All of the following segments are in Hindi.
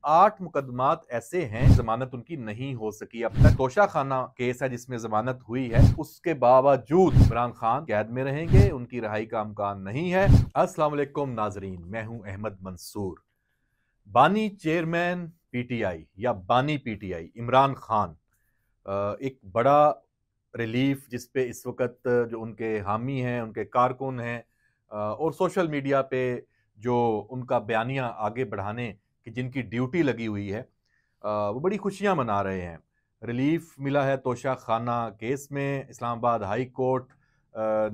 8 मुकदमात ऐसे हैं जमानत उनकी नहीं हो सकी अब तक। तोशा खाना केस है जिसमें जमानत हुई है, उसके बावजूद इमरान खान कैद में रहेंगे, उनकी रिहाई का इम्कान नहीं है। अस्सलाम वालेकुम नाजरीन, मैं हूं अहमद मंसूर। बानी चेयरमैन पीटीआई या बानी पीटीआई इमरान खान एक बड़ा रिलीफ जिस पे इस वक्त जो उनके हामी हैं, उनके कारकुन हैं और सोशल मीडिया पे जो उनका बयानिया आगे बढ़ाने की जिनकी ड्यूटी लगी हुई है, वो बड़ी खुशियां मना रहे हैं। रिलीफ मिला है तोशा खाना केस में। इस्लामाबाद हाई कोर्ट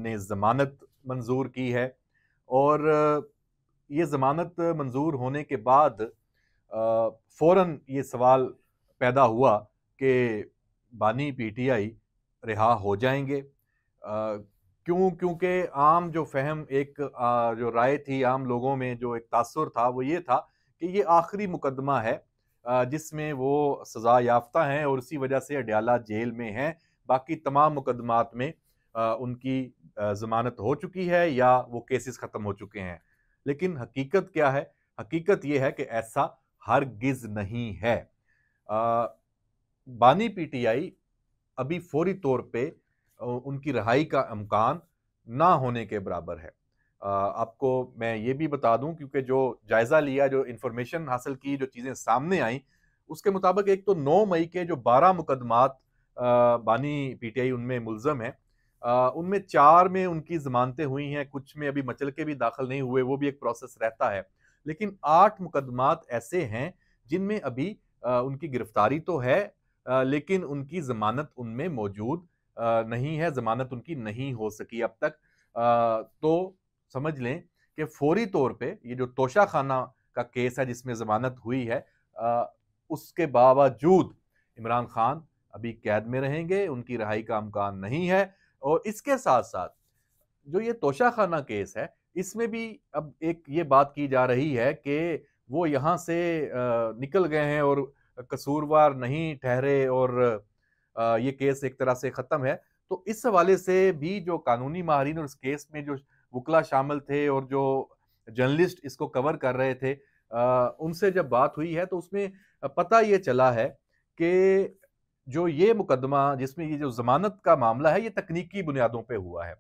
ने ज़मानत मंजूर की है और ये ज़मानत मंजूर होने के बाद फ़ौरन ये सवाल पैदा हुआ कि बानी पीटीआई रिहा हो जाएंगे। क्यों? क्योंकि आम जो फ़हम एक जो राय थी आम लोगों में, जो एक तासुर था, वो ये था कि ये आखिरी मुकदमा है जिसमें वो सज़ा याफ्ता हैं और इसी वजह से अडयाला जेल में हैं। बाकी तमाम मुकदमात में उनकी ज़मानत हो चुकी है या वो केसेस ख़त्म हो चुके हैं। लेकिन हकीकत क्या है? हकीकत ये है कि ऐसा हरगिज़ नहीं है। अ, बानी पीटीआई अभी फौरी तौर पे उनकी रिहाई का इम्कान ना होने के बराबर है। आपको मैं ये भी बता दूं, क्योंकि जो जायज़ा लिया, जो इंफॉर्मेशन हासिल की, जो चीज़ें सामने आई, उसके मुताबिक एक तो 9 मई के जो 12 मुकदमात बानी पीटीआई उनमें मुलज़म है, उनमें 4 में उनकी ज़मानतें हुई हैं, कुछ में अभी मचल के भी दाखिल नहीं हुए, वो भी एक प्रोसेस रहता है। लेकिन 8 मुकदमात ऐसे हैं जिनमें अभी उनकी गिरफ्तारी तो है, लेकिन उनकी ज़मानत उनमें मौजूद नहीं है, ज़मानत उनकी नहीं हो सकी अब तक। तो समझ लें कि फौरी तौर पे ये जो तोशा खाना का केस है जिसमें ज़मानत हुई है, उसके बावजूद इमरान खान अभी कैद में रहेंगे, उनकी रिहाई का इम्कान नहीं है। और इसके साथ-साथ जो ये तोशा खाना केस है, इसमें भी अब एक ये बात की जा रही है कि वो यहाँ से निकल गए हैं और कसूरवार नहीं ठहरे और ये केस एक तरह से ख़त्म है। तो इस हवाले से भी जो कानूनी माहिरीन और इस केस में जो वकील शामिल थे और जो जर्नलिस्ट इसको कवर कर रहे थे, उनसे जब बात हुई है तो उसमें पता ये चला है कि जो ये मुकदमा जिसमें ये जो ज़मानत का मामला है, ये तकनीकी बुनियादों पे हुआ है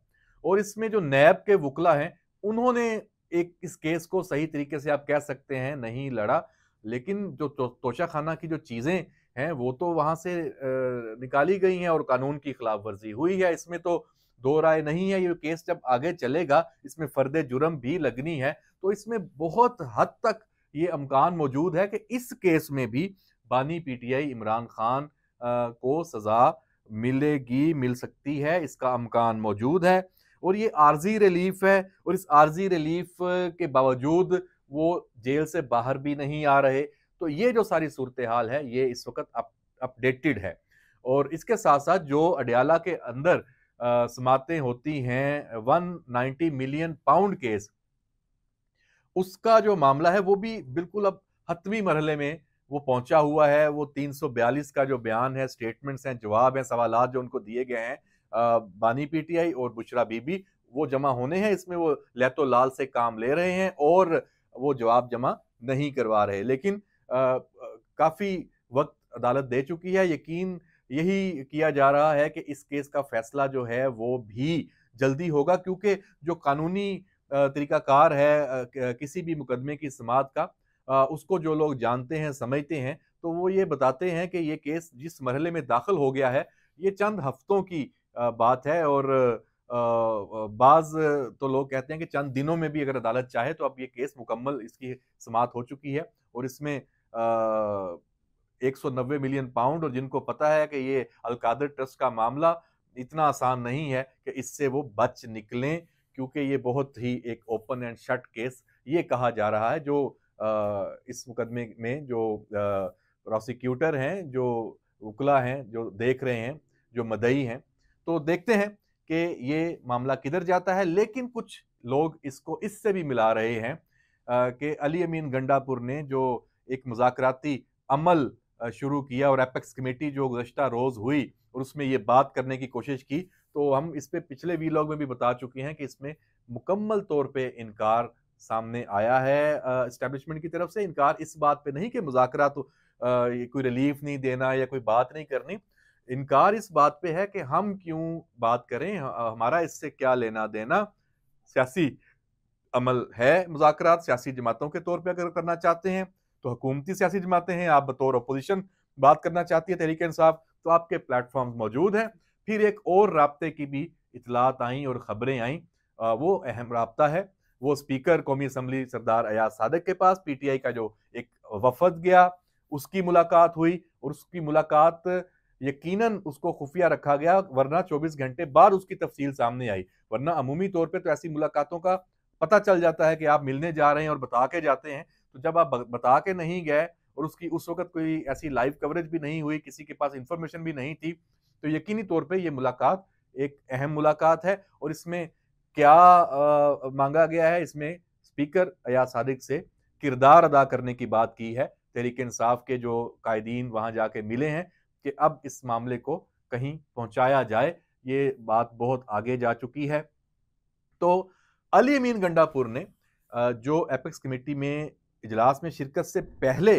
और इसमें जो नैब के वकील हैं, उन्होंने एक इस केस को सही तरीके से आप कह सकते हैं नहीं लड़ा। लेकिन जो तोशा खाना की जो चीज़ें हैं, वो तो वहाँ से निकाली गई हैं और कानून की खिलाफ वर्जी हुई है। इसमें तो दो राय नहीं है। ये केस जब आगे चलेगा, इसमें फर्द जुर्म भी लगनी है, तो इसमें बहुत हद तक ये इम्कान मौजूद है कि इस केस में भी बानी पीटीआई इमरान खान को सजा मिलेगी, मिल सकती है, इसका इम्कान मौजूद है। और ये आर्जी रिलीफ है और इस आर्जी रिलीफ के बावजूद वो जेल से बाहर भी नहीं आ रहे। तो ये जो सारी सूरत हाल है, ये इस वक्त अपडेटेड है। और इसके साथ साथ जो अडयाला के अंदर समातें होती हैं, 190 मिलियन पाउंड केस, उसका जो मामला है वो भी बिल्कुल अब हतमी मरहले में वो पहुंचा हुआ है। वो 342 का जो बयान है, स्टेटमेंट्स हैं, जवाब हैं, सवालात जो उनको दिए गए हैं बानी पीटीआई और बुशरा बीबी, वो जमा होने हैं। इसमें वो लैतो लाल से काम ले रहे हैं और वो जवाब जमा नहीं करवा रहे। लेकिन काफी वक्त अदालत दे चुकी है। यकीन यही किया जा रहा है कि इस केस का फैसला जो है वो भी जल्दी होगा, क्योंकि जो कानूनी तरीकाकार है किसी भी मुकदमे की समाअत का, उसको जो लोग जानते हैं, समझते हैं, तो वो ये बताते हैं कि ये केस जिस मरहले में दाखिल हो गया है, ये चंद हफ्तों की बात है। और बाज़ तो लोग कहते हैं कि चंद दिनों में भी अगर अदालत चाहे तो अब ये केस मुकम्मल इसकी समाअत हो चुकी है। और इसमें 190 मिलियन पाउंड, और जिनको पता है कि ये अल-कादिर ट्रस्ट का मामला इतना आसान नहीं है कि इससे वो बच निकलें, क्योंकि ये बहुत ही एक ओपन एंड शट केस ये कहा जा रहा है। जो इस मुकदमे में जो प्रोसिक्यूटर हैं, जो वकील हैं, जो देख रहे हैं, जो मदई हैं, तो देखते हैं कि ये मामला किधर जाता है। लेकिन कुछ लोग इसको इससे भी मिला रहे हैं कि अली अमीन गंडापुर ने जो एक मुज़ाकराती अमल शुरू किया और एपेक्स कमेटी जो गुज़श्ता रोज़ हुई और उसमें ये बात करने की कोशिश की, तो हम इस पे पिछले वीलॉग में भी बता चुके हैं कि इसमें मुकम्मल तौर पे इनकार सामने आया है एस्टेब्लिशमेंट की तरफ से। इनकार इस बात पे नहीं कि मुज़ाकरा तो ये कोई रिलीफ नहीं देना या कोई बात नहीं करनी, इनकार इस बात पे है कि हम क्यों बात करें, हमारा इससे क्या लेना देना। सियासी अमल है, मुज़ाकरात सियासी जमातों के तौर पे अगर करना चाहते हैं तो हुकूमती सियासी जमातें हैं, आप बतौर अपोजिशन बात करना चाहती है तहरीक इंसाफ, तो आपके प्लेटफॉर्म मौजूद हैं। फिर एक और राब्ते की भी इतलात आई और खबरें आई, वो अहम राब्ता है, वो स्पीकर कौमी असम्बली सरदार अयाज सादिक के पास पीटीआई का जो एक वफद गया उसकी मुलाकात हुई, और उसकी मुलाकात यकीनन उसको खुफिया रखा गया, वरना 24 घंटे बाद उसकी तफसील सामने आई। वरना अमूमी तौर पे तो ऐसी मुलाकातों का पता चल जाता है कि आप मिलने जा रहे हैं और बता के जाते हैं, तो जब आप बता के नहीं गए और उसकी उस वक्त कोई ऐसी लाइव कवरेज भी नहीं हुई, किसी के पास इंफॉर्मेशन भी नहीं थी, तो यकीनी तौर पे ये मुलाकात एक अहम मुलाकात है। और इसमें क्या मांगा गया है, इसमें स्पीकर अयाज सादिक से किरदार अदा करने की बात की है। तहरीक इंसाफ के जो कायदीन वहां जाके मिले हैं कि अब इस मामले को कहीं पहुंचाया जाए, ये बात बहुत आगे जा चुकी है। तो अली अमीन गंडापुर ने जो एपेक्स कमेटी में इजलास में शिरकत से पहले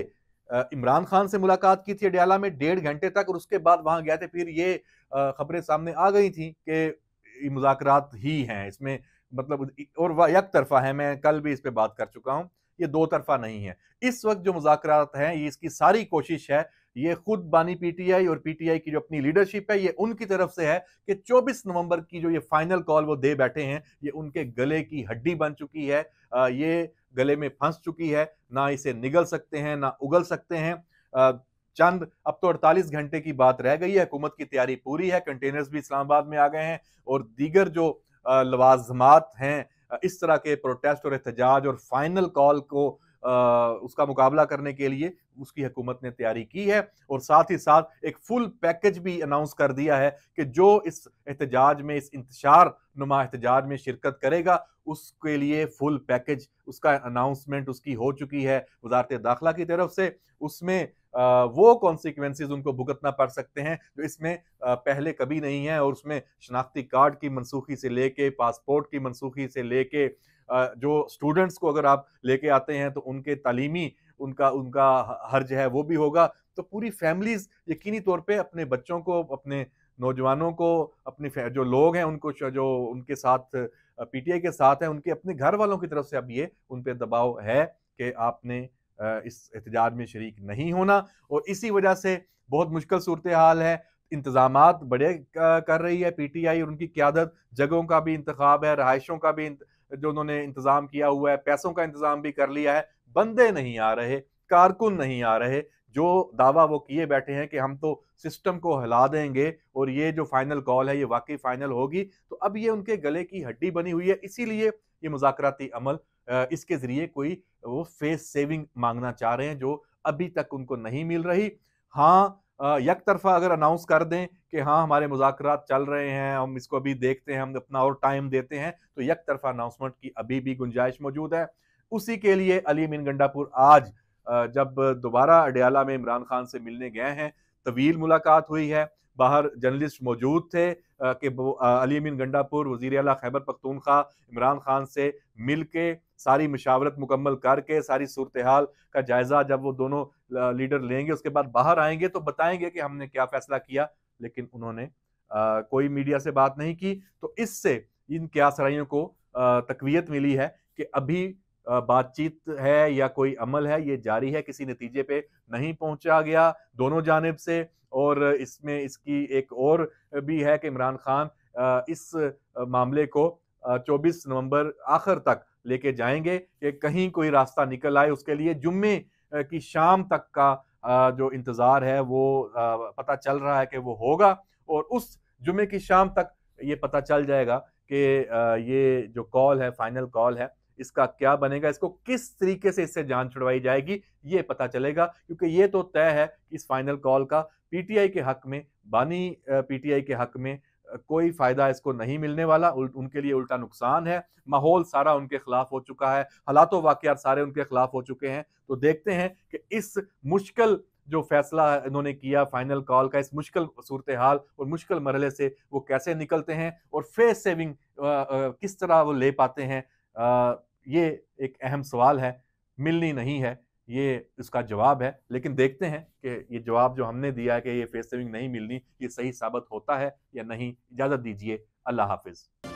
इमरान खान से मुलाकात की थी अडयाला में 1.5 घंटे तक, और उसके बाद वहां गए थे, फिर ये खबरें सामने आ गई थी कि मुज़ाकरात ही हैं इसमें, मतलब और यक तरफा है। मैं कल भी इस पे बात कर चुका हूं, ये दो तरफा नहीं है। इस वक्त जो मुज़ाकरात हैं, ये इसकी सारी कोशिश है, ये खुद बानी पीटीआई और पीटीआई की जो अपनी लीडरशिप है, ये उनकी तरफ से है कि 24 नवंबर की जो ये फाइनल कॉल वो दे बैठे हैं, ये उनके गले की हड्डी बन चुकी है, ये गले में फंस चुकी है, ना इसे निगल सकते हैं ना उगल सकते हैं। चंद अब तो 48 घंटे की बात रह गई है, हुकूमत की तैयारी पूरी है, कंटेनर्स भी इस्लामाबाद में आ गए हैं, और दीगर जो लवाजमात हैं इस तरह के प्रोटेस्ट और एहतजाज और फाइनल कॉल को उसका मुकाबला करने के लिए उसकी हुकूमत ने तैयारी की है। और साथ ही साथ एक फुल पैकेज भी अनाउंस कर दिया है कि जो इस एहतजाज में, इस इंतशार नुमा एहतजाज में शिरकत करेगा, उसके लिए फुल पैकेज, उसका अनाउंसमेंट उसकी हो चुकी है वजारत दाखिला की तरफ से। उसमें वो कॉन्सिक्वेंसेज उनको भुगतना पड़ सकते हैं जो इसमें पहले कभी नहीं है, और उसमें शनाख्ती कार्ड की मनसूखी से लेके, पासपोर्ट की मनसूखी से लेके, जो स्टूडेंट्स को अगर आप लेके आते हैं तो उनके तालीमी उनका उनका हर्ज है वो भी होगा। तो पूरी फैमिलीज यकीनी तौर पे अपने बच्चों को, अपने नौजवानों को, अपने जो लोग हैं उनको, जो उनके साथ पीटीआई के साथ हैं, उनके अपने घर वालों की तरफ से अब ये उन पे दबाव है कि आपने इस एहतजाज में शरीक नहीं होना। और इसी वजह से बहुत मुश्किल सूरत हाल है। इंतजामात बड़े कर रही है पीटीआई और उनकी क़यादत, जगहों का भी इंतखाब है, रहायशों का भी जो उन्होंने इंतजाम किया हुआ है, पैसों का इंतजाम भी कर लिया है। बंदे नहीं आ रहे, कारकुन नहीं आ रहे, जो दावा वो किए बैठे हैं कि हम तो सिस्टम को हिला देंगे और ये जो फाइनल कॉल है ये वाकई फाइनल होगी, तो अब ये उनके गले की हड्डी बनी हुई है। इसीलिए ये मुज़ाकराती अमल, इसके जरिए कोई वो फेस सेविंग मांगना चाह रहे हैं जो अभी तक उनको नहीं मिल रही। हाँ, यक तरफा अगर अनाउंस कर दें कि हाँ हमारे मुज़ाकरात चल रहे हैं, हम इसको अभी देखते हैं, हम अपना और टाइम देते हैं, तो यक तरफा अनाउंसमेंट की अभी भी गुंजाइश मौजूद है। उसी के लिए अली अमीन गंडापुर आज जब दोबारा अडयाला में इमरान खान से मिलने गए हैं, तवील मुलाकात हुई है, बाहर जर्नलिस्ट मौजूद थे कि अली अमीन गंडापुर वज़ीर आला खैबर पख्तूनख्वा इमरान खान से मिल के सारी मशावरत मुकम्मल करके सारी सूरत हाल का जायजा जब वो दोनों लीडर लेंगे, उसके बाद बाहर आएंगे तो बताएंगे कि हमने क्या फैसला किया। लेकिन उन्होंने कोई मीडिया से बात नहीं की। तो इससे इन क्यासराइयों को तकवीयत मिली है कि अभी बातचीत है या कोई अमल है ये जारी है, किसी नतीजे पे नहीं पहुंचा गया दोनों जानिब से। और इसमें इसकी एक और भी है कि इमरान खान इस मामले को 24 नवंबर आखिर तक लेके जाएंगे कि कहीं कोई रास्ता निकल आए। उसके लिए जुम्मे की शाम तक का जो इंतजार है वो पता चल रहा है कि वो होगा, और उस जुम्मे की शाम तक ये पता चल जाएगा कि ये जो कॉल है, फाइनल कॉल है, इसका क्या बनेगा, इसको किस तरीके से इससे जान छुड़वाई जाएगी ये पता चलेगा। क्योंकि ये तो तय है कि इस फाइनल कॉल का पीटीआई के हक में, बानी पीटीआई के हक में कोई फायदा इसको नहीं मिलने वाला, उनके लिए उल्टा नुकसान है। माहौल सारा उनके खिलाफ हो चुका है, हालातों वाकयात सारे उनके खिलाफ हो चुके हैं। तो देखते हैं कि इस मुश्किल जो फैसला इन्होंने किया फाइनल कॉल का, इस मुश्किल सूरत हाल और मुश्किल मरहले से वो कैसे निकलते हैं और फेस सेविंग किस तरह वो ले पाते हैं। ये एक अहम सवाल है, मिलनी नहीं है, ये इसका जवाब है। लेकिन देखते हैं कि ये जवाब जो हमने दिया है कि ये फेस सेविंग नहीं मिलनी, ये सही साबित होता है या नहीं। इजाज़त दीजिए, अल्लाह हाफ़िज़।